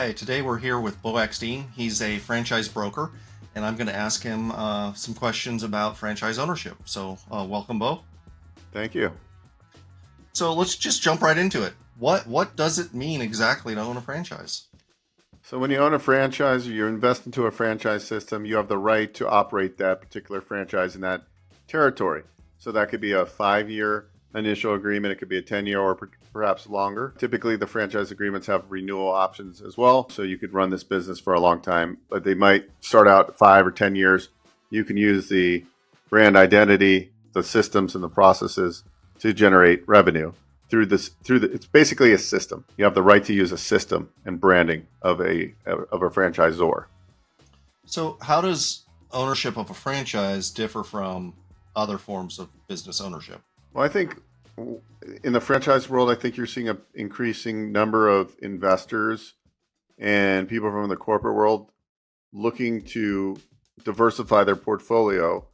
Hi, today we're here with Beau. He's a franchise broker, and I'm going to ask him some questions about franchise ownership. So, welcome, Beau. Thank you. So let's just jump right into it. What does it mean exactly to own a franchise? So when you own a franchise or you invest into a franchise system, you have the right to operate that particular franchise in that territory. So that could be a 5-year initial agreement. It could be a 10-year or perhaps longer. Typically, the franchise agreements have renewal options as well. So you could run this business for a long time, but they might start out 5 or 10 years. You can use the brand identity, the systems and the processes to generate revenue it's basically a system. You have the right to use a system and branding of a franchisor. So how does ownership of a franchise differ from other forms of business ownership? Well, I think in the franchise world, I think you're seeing an increasing number of investors and people from the corporate world looking to diversify their portfolio.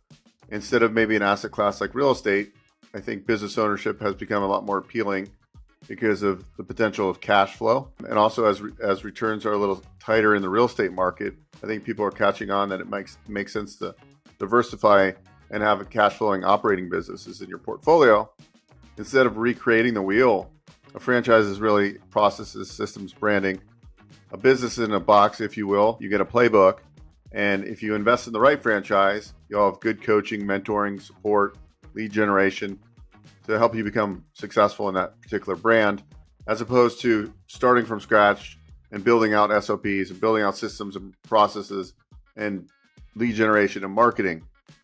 Instead of maybe an asset class like real estate, I think business ownership has become a lot more appealing because of the potential of cash flow. And also as returns are a little tighter in the real estate market, I think people are catching on that it makes sense to diversify and have a cash flowing operating businesses in your portfolio. Instead of recreating the wheel, a franchise is really processes, systems, branding, a business in a box, if you will. You get a playbook. And if you invest in the right franchise, you'll have good coaching, mentoring, support, lead generation to help you become successful in that particular brand, as opposed to starting from scratch and building out SOPs and building out systems and processes and lead generation and marketing.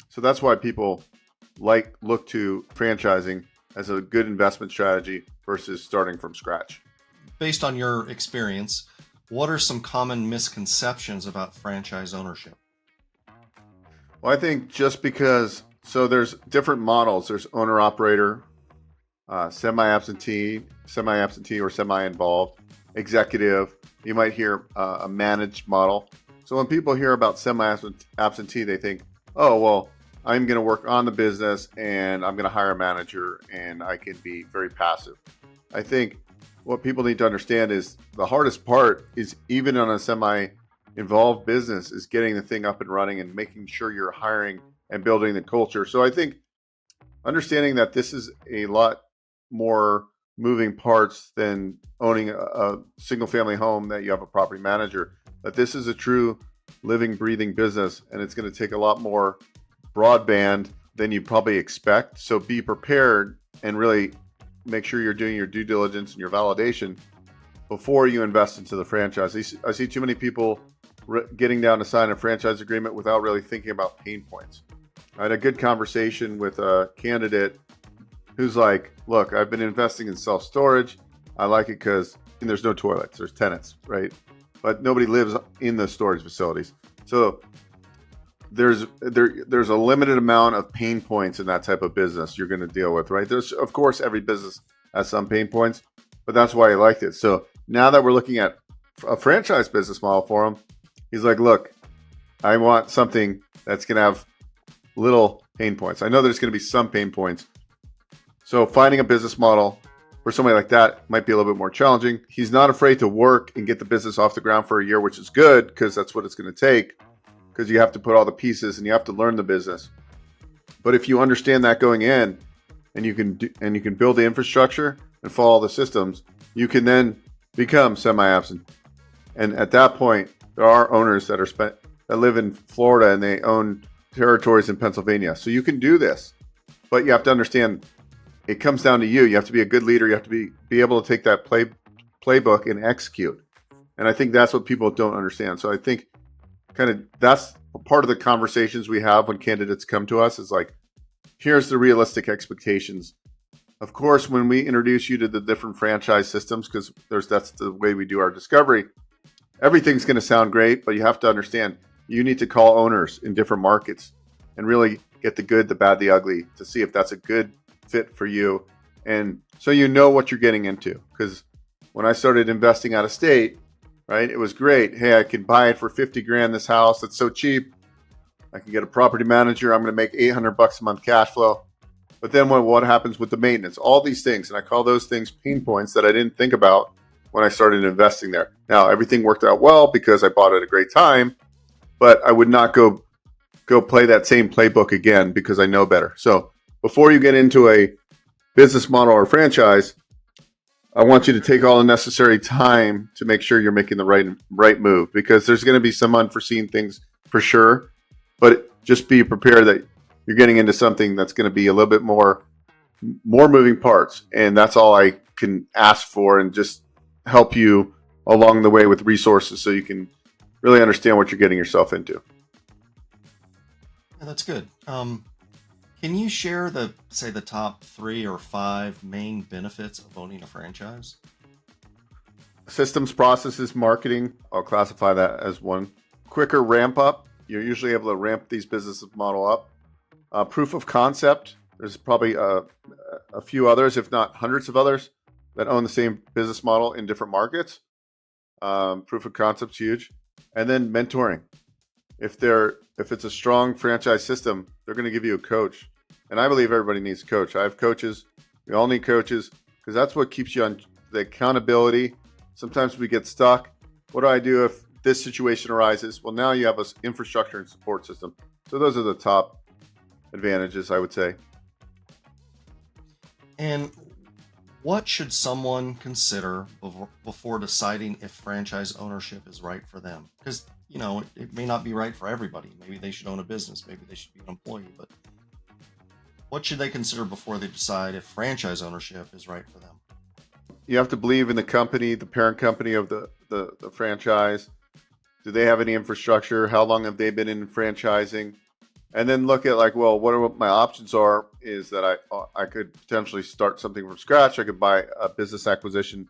So that's why people look to franchising as a good investment strategy versus starting from scratch. Based on your experience, what are some common misconceptions about franchise ownership? Well, I think just because there's different models. There's owner-operator, semi-absentee or semi-involved, executive. You might hear a managed model. So when people hear about semi-absentee, they think, oh, well, I'm going to work on the business and I'm going to hire a manager and I can be very passive. I think what people need to understand is the hardest part is even on a semi-involved business is getting the thing up and running and making sure you're hiring and building the culture. So I think understanding that this is a lot more moving parts than owning a single family home that you have a property manager, that this is a true living, breathing business, and it's going to take a lot more broadband than you probably expect. So be prepared and really make sure you're doing your due diligence and your validation before you invest into the franchise. I see too many people getting down to sign a franchise agreement without really thinking about pain points. I had a good conversation with a candidate who's like, look, I've been investing in self-storage. I like it because there's no toilets, there's tenants, right? But nobody lives in the storage facilities. So there's a limited amount of pain points in that type of business you're going to deal with, right? There's, of course, every business has some pain points, but that's why I liked it. So now that we're looking at a franchise business model for him, he's like, look, I want something that's going to have little pain points. I know there's going to be some pain points. So finding a business model for somebody like that might be a little bit more challenging. He's not afraid to work and get the business off the ground for a year, which is good because that's what it's going to take, because you have to put all the pieces and you have to learn the business. But if you understand that going in and you can build the infrastructure and follow the systems, you can then become semi-absent. And at that point, there are owners that live in Florida and they own territories in Pennsylvania. So you can do this, but you have to understand it comes down to you. You have to be a good leader. You have to be able to take that playbook and execute. And I think that's what people don't understand. So I think kind of that's part of the conversations we have when candidates come to us is like, here's the realistic expectations. Of course, when we introduce you to the different franchise systems, because that's the way we do our discovery, everything's going to sound great, but you have to understand you need to call owners in different markets and really get the good, the bad, the ugly to see if that's a good fit for you. And so you know what you're getting into. Because when I started investing out of state, right, it was great. Hey, I can buy it for 50 grand, this house. That's so cheap. I can get a property manager. I'm going to make $800 a month cash flow. But then what happens with the maintenance? All these things. And I call those things pain points that I didn't think about when I started investing there. Now, everything worked out well because I bought at a great time, but I would not go play that same playbook again because I know better. So before you get into a business model or franchise, I want you to take all the necessary time to make sure you're making the right move, because there's going to be some unforeseen things for sure, but just be prepared that you're getting into something that's going to be a little bit more moving parts, and that's all I can ask for, and just help you along the way with resources so you can really understand what you're getting yourself into. Yeah, that's good. Can you share the top 3 or 5 main benefits of owning a franchise? Systems, processes, marketing, I'll classify that as one. Quicker ramp up. You're usually able to ramp these businesses model up. Proof of concept. There's probably a few others, if not hundreds of others, that own the same business model in different markets. Proof of concept's huge. And then mentoring. If it's a strong franchise system, they're going to give you a coach. And I believe everybody needs a coach. I have coaches. We all need coaches, because that's what keeps you on the accountability. Sometimes we get stuck. What do I do if this situation arises? Well, now you have an infrastructure and support system. So those are the top advantages, I would say. And what should someone consider before deciding if franchise ownership is right for them? Because, it may not be right for everybody. Maybe they should own a business. Maybe they should be an employee. But what should they consider before they decide if franchise ownership is right for them? You have to believe in the company, the parent company of the franchise. Do they have any infrastructure? How long have they been in franchising? And then look at what my options are, is that I could potentially start something from scratch. I could buy a business acquisition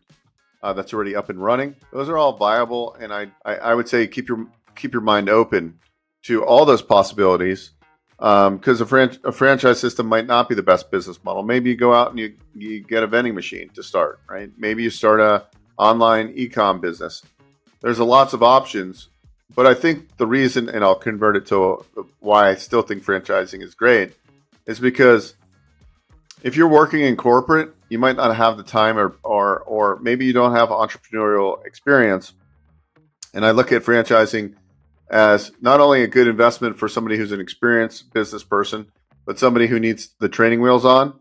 that's already up and running. Those are all viable, and I would say keep your mind open to all those possibilities, because a franchise system might not be the best business model. Maybe you go out and you get a vending machine to start, right? Maybe you start a online e-com business. There's lots of options. But I think the reason, and I'll convert it to why I still think franchising is great, is because if you're working in corporate, you might not have the time, or maybe you don't have entrepreneurial experience. And I look at franchising as not only a good investment for somebody who's an experienced business person, but somebody who needs the training wheels on.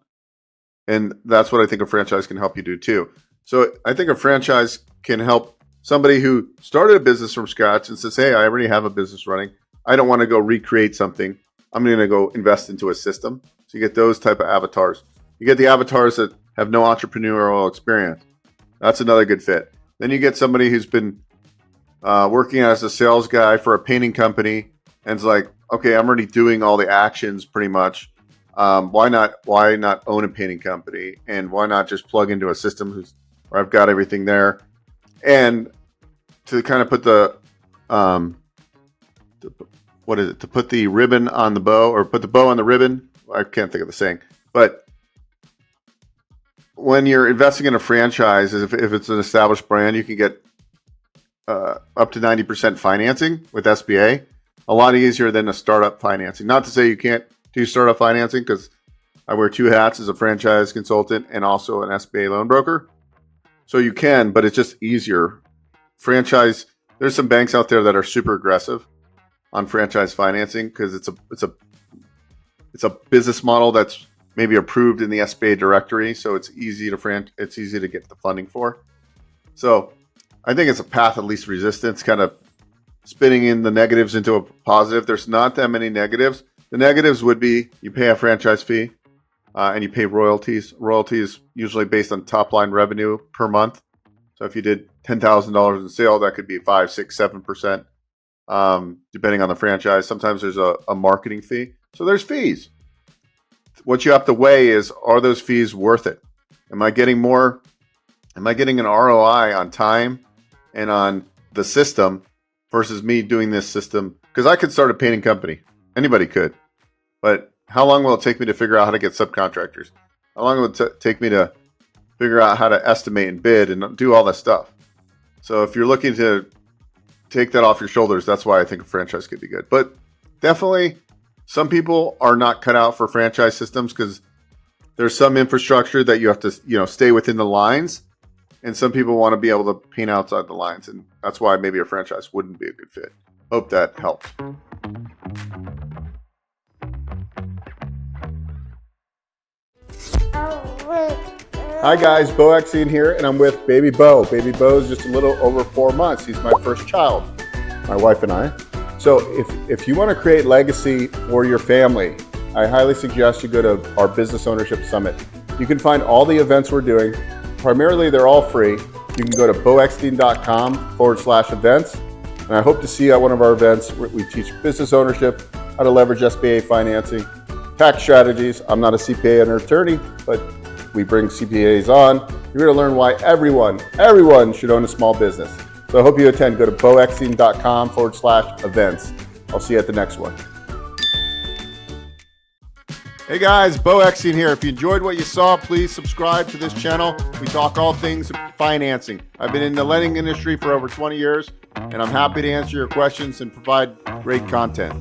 And that's what I think a franchise can help you do too. So I think a franchise can help somebody who started a business from scratch and says, hey, I already have a business running. I don't want to go recreate something. I'm going to go invest into a system. So you get those type of avatars. You get the avatars that have no entrepreneurial experience. That's another good fit. Then you get somebody who's been working as a sales guy for a painting company and it's like, okay, I'm already doing all the actions pretty much. Why not own a painting company? And why not just plug into a system where I've got everything there? And to kind of put to put the ribbon on the bow, or put the bow on the ribbon. I can't think of the saying, but when you're investing in a franchise, if it's an established brand, you can get up to 90% financing with SBA. A lot easier than a startup financing. Not to say you can't do startup financing, because I wear 2 hats as a franchise consultant and also an SBA loan broker. So you can, but it's just easier. Franchise, there's some banks out there that are super aggressive on franchise financing, because it's a business model that's maybe approved in the SBA directory, so it's easy to get the funding for. So I think it's a path of least resistance, kind of spinning in the negatives into a positive. There's not that many negatives. The negatives would be you pay a franchise fee. And you pay royalties. Royalties usually based on top line revenue per month. So if you did $10,000 in sale, that could be 5, 6, 7%, depending on the franchise. Sometimes there's a marketing fee. So there's fees. What you have to weigh is, are those fees worth it? Am I getting more? Am I getting an ROI on time and on the system versus me doing this system? Because I could start a painting company. Anybody could. But how long will it take me to figure out how to get subcontractors? How long will it take me to figure out how to estimate and bid and do all that stuff? So if you're looking to take that off your shoulders, that's why I think a franchise could be good. But definitely, some people are not cut out for franchise systems, because there's some infrastructure that you have to, stay within the lines. And some people want to be able to paint outside the lines. And that's why maybe a franchise wouldn't be a good fit. Hope that helped. Hi guys, Beau here, and I'm with baby Beau. Baby Beau is just a little over 4 months. He's my first child, my wife and I. So if you want to create legacy for your family, I highly suggest you go to our Business Ownership Summit. You can find all the events we're doing. Primarily, they're all free. You can go to beaueckstein.com/events. And I hope to see you at one of our events where we teach business ownership, how to leverage SBA financing, tax strategies. I'm not a CPA and an attorney, but we bring CPAs on. You're going to learn why everyone should own a small business. So I hope you attend. Go to beaueckstein.com/events. I'll see you at the next one. Hey guys, Beau here. If you enjoyed what you saw, please subscribe to this channel. We talk all things financing. I've been in the lending industry for over 20 years, and I'm happy to answer your questions and provide great content.